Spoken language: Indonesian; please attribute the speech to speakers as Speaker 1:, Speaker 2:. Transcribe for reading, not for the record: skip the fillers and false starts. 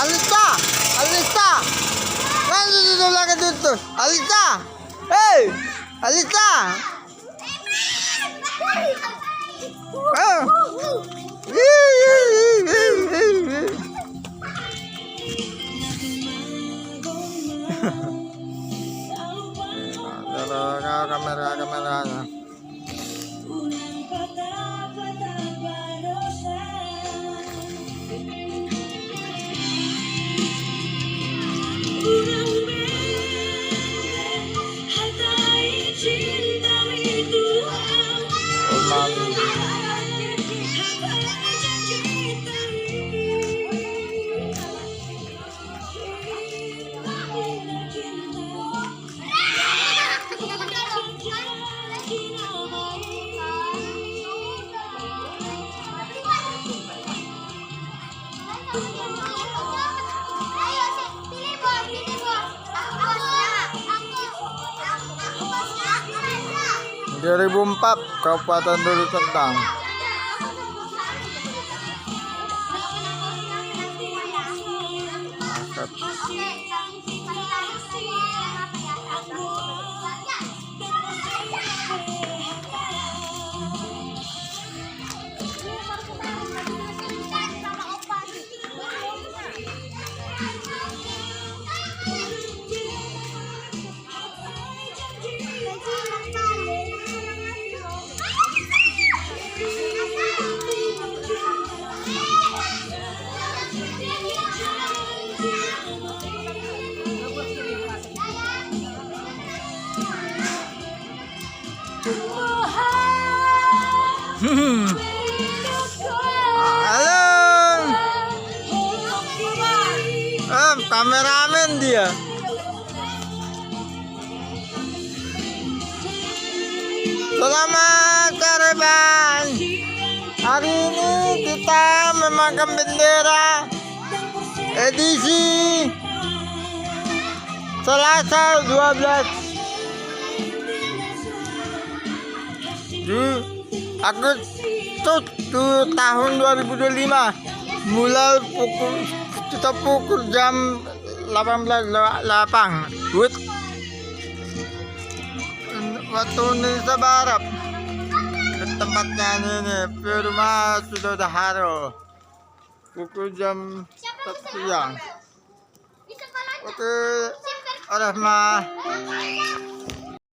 Speaker 1: Alisa, Alisa, kan duduk lagi duduk. Alisa, hey, Alisa. Kamera. Dari 2004 Kabupaten Deli Serdang. Halo, kameramen dia. Selamat terbang. Hari ini kita memakan bendera edisi Selasa 12 Agustus tahun 2025, mulai pukul jam 18.08 waktu Indonesia Barat. Tempatnya ini Firma Sudodaharo, pukul jam 1 siang. Oke, Rahmah.